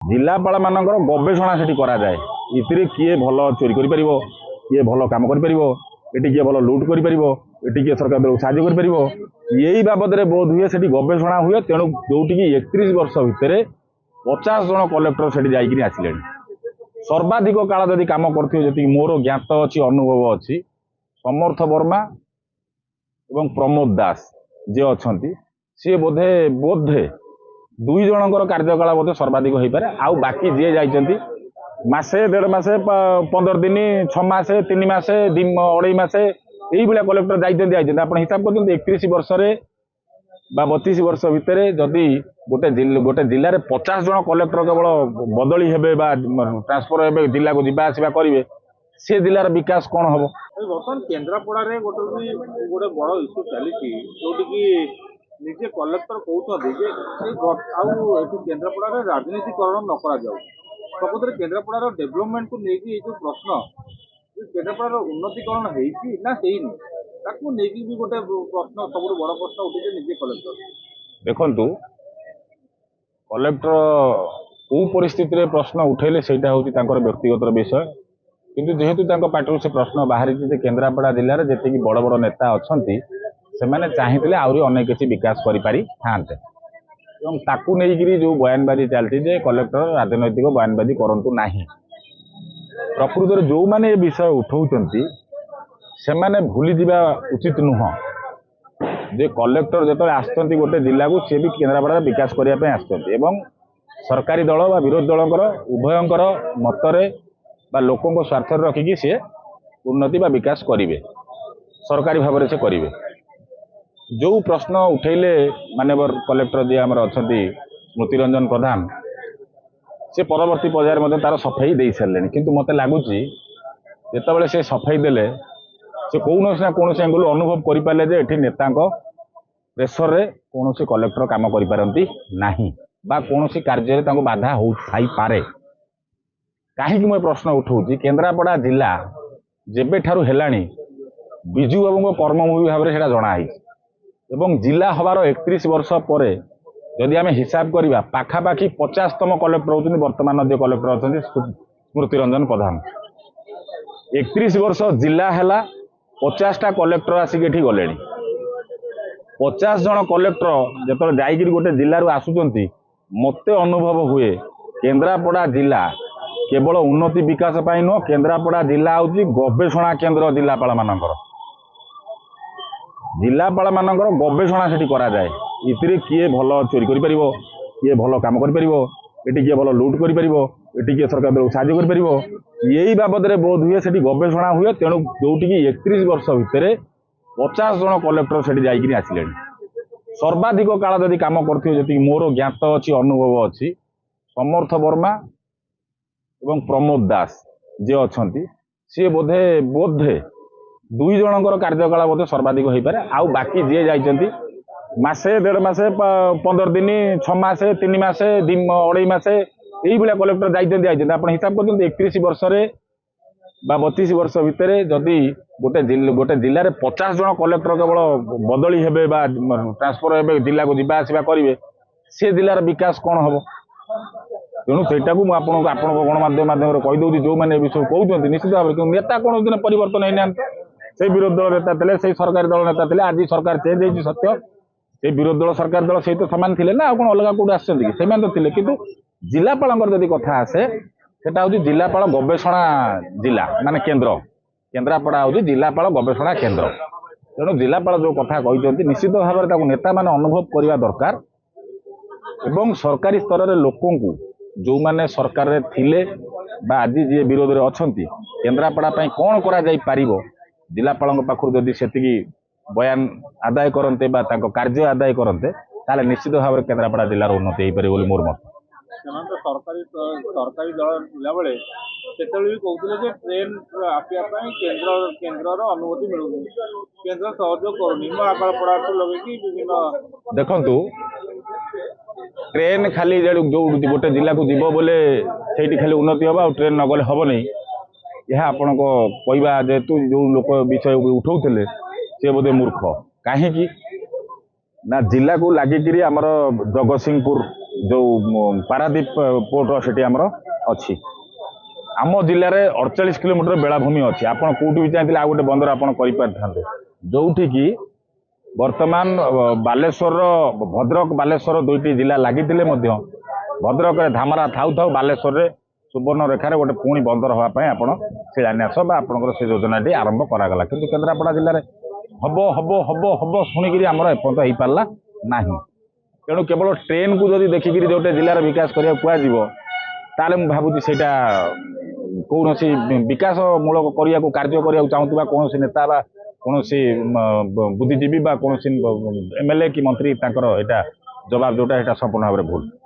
जिलापाल मानकर गवेषणा सेठी करा जाए इतिरे किए भल चोरी करि परिबो किए भल काम करि परिबो एटी किए भल लूट करि परिबो एटी किए सरकार दल साहाय्य करि परिबो यही बाबद रे बोध हुए सेठी गवेषणा हुए तेणु जोटी की 31 वर्ष भितर 50 जन कलेक्टर सेठी जाइकिनि आसिलेनि सर्वाधिक काल जदि काम करथियो जति मोर ज्ञात अछि अनुभव अछि समर्थ वर्मा एवं प्रमोद दास जे अछंती सी बोधे बोधे 2 जनकर कार्यकाल बोधे सर्वाधिक हो पारे आउ बाकी जी जाइछंती मासे 1.5 मासे 15 दिन 6 मासे 3 मासे 2.5 मासे यही भाया कलेक्टर जाइछंती आप हिसाब कर 31 वर्ष रे बा 32 वर्ष भितर जदि गोटे जिले में 50 जन कलेक्टर केवल बदली हेबे बा ट्रांसफर हेबे जिला को जीवा आसवा करेंगे से जिलार विकास कौन हम बर्तमान केन्द्रापड़ा गोटे गोटे बड़ इश्यू चली जोटि निजे कलेक्टर कहते केन्द्रापड़ा राजनीतिकरण न करा जाऊ प्रकृत केन्द्रापड़ा डेभलपमेंट को लेकिन जो प्रश्न केन्द्रापड़ा उन्नतिकरण होनी भी गोटे प्रश्न सब बड़ प्रश्न उठे निजे कलेक्टर देखु कलेक्टर कौ परिस्थिति प्रश्न उठेले से व्यक्तिगत विषय किंतु जेहेतु पार्टी से प्रश्न बाहरी केन्द्रापड़ा जिले में जी बड़ बड़ नेता अच्छा से चाहिए आहरी अनेक किसी विकास करें ताकू नहीं जो बयानबाजी चलती कलेक्टर राजनैतिक बयानबाजी करूँ ना प्रकृत में जो मैंने विषय उठाऊँच से भूली जावा उचित नुह जे कलेक्टर जो आसुँच गोटे जिला को सी भी केन्द्रापड़ा विकास करने आसुँच सरकारी दल बा विरोधी दलकर उभयंकर मतरे बा लोकों स्वार्थ रखिकी सी उन्नति बा विकास करेंगे सरकारी भाव से करेंगे जो प्रश्न उठेले माननीय कलेक्टर जी आमर अच्छा स्मृतिरंजन प्रधान से परवर्ती पर्यायर तार सफाई दे सारे किंतु मत लगुच जिते से सफाई देले से कौन ना कौन एंगल अनुभव करें जे ये नेता प्रेसर रे कौन कलेक्टर काम करपारती ना बा कौन कार्य बाधा हो पारे कहीं मैं प्रश्न उठाऊँ केन्द्रापड़ा जिला जेबे ठारू हेलानी विजु बाबू कर्मभूमि भाव में जनाई एवं जिला हबार 31 वर्ष पर जदि आम हिसाब करवा पाखापाखि 50तम कलेक्टर होती वर्तमान जो कलेक्टर अच्छा स्मृतिरंजन प्रधान 31 वर्ष जिला है 50टा कलेक्टर आसिक गले 50 जन कलेक्टर जो जाइए गोटे जिलू आसुँच मत अनुभव हुए केन्द्रापड़ा जिला केवल उन्नति विकास नुह केन्द्रापड़ा जिला हूँ गवेषणा केन्द्र जिलापाल मानकर जिलापाल मानकर गवेषणा सेठी करा जाए इतिरे किए भल चोरी करि परिबो किए भल काम करि परिबो एटी किए भल लूट करि परिबो एटी किए सरकार दल साहाय्य करि परिबो यही बाबद रे बोध हुए सेठी गवेषणा हुए तेणु जोटी की 31 वर्ष भितर 50 जन कलेक्टर सेठी जाइकिनि आसिलेनि सर्वाधिक काल जदि काम करथियो जति मोर ज्ञात अछि अनुभव अछि समर्थ वर्मा एवं प्रमोद दास जे अछंती सी बोधे बोधे 2 जनकर कार्यकाल बोधे सर्वाधिक हो पारे आउ बाकी जी जाइछंती मासे 1.5 मासे 15 दिन 6 मासे 3 मासे 2.5 मासे यही भाया कलेक्टर जाइछंती आप हिसाब कर 31 वर्ष रे बा 32 वर्ष भितर जदि गोटे जिले में 50 जन कलेक्टर केवल बदली हेबे बा ट्रांसफर हेबे जिला को जीवा आसवा करेंगे से जिलार विकास कौन हम तेणु सेटा को गणमाध्यम कहीदे जो मैंने विषय कहते निश्चित भाव में नेता कौन दिन परिवर्तन होना से विरोधी दल नेता थे से सरकारी दल नेता थे आज सरकार चेंज होती सत्य से विरोधी दल सरकार दल सहित सामान थे ना कौन अलग कौट आसमान तो थे कि जिलापाल जदि कथा आसे सेटा हूँ जिलापाल गवेषणा जिला माने केन्द्र केन्द्रापड़ा हूँ जिलापाल गवेषणा केन्द्र तेणु जिलापाल जो कथा कहते निश्चित भाव में नेता मैंने अनुभव करने दरकार एवं सरकारी स्तर में लोकों को जो मैंने सरकार रे थिले बा आज जी विरोध में अच्छा केन्द्रापड़ा कौन करा जाई पारिबो जिलापाल पाखु जदि से बयान आदाय करते कार्य आदाय करते ताले निश्चित भाव में केन्द्रापड़ा जिलार उन्नति हो पारे मोर मत सरकारी दल थिला बेले भी कहते ट्रेन आसवा केन्द्र अनुमति मिलू केन्द्र सहयोग करूनी आगलपड़ा लगे विभिन्न देखु ट्रेन खाली जो गोटे जिला को जीव बोले से खाली उन्नति हम आ ट्रेन न गले हम नहीं यह आपण कहवा जेहेतु जो लोक विषय उठाऊले सी बोधे मूर्ख कहीं ना जिला को लगिकी आमर जगतसिंहपुर जो पारादीप पोर्ट सेठी आमर अच्छी आम जिले में 48 किलोमीटर बेलाभूमि अच्छी आपड़ कौटी भी चाहिए गोटे बंदर आप जो कि वर्तमान बालेश्वर भद्रक बालेश्वर दुईटी जिला लगी भद्रक धामरा थाउ थाउ बालेश्वर सुवर्ण रेखार गोटे पुणी बंदर हाँपाई आप शिलान्यास आपंकर से योजना आरंभ करागला कि केन्द्रापड़ा जिले में हम हम हम हम शुणिकी आमर एपर्त हो पारा ना तेणु केवल ट्रेन को जब देखिकी गोटे जिलार विकास करने ताले मुझे भावुँ से कौन विकास मूलक करने को कार्य करने चाहूबा कौन नेता बा कौन बुद्धिजीवी बा कौन एमएलए कि मंत्री यहाँ जवाब जोटा संपूर्ण भाव में भूल।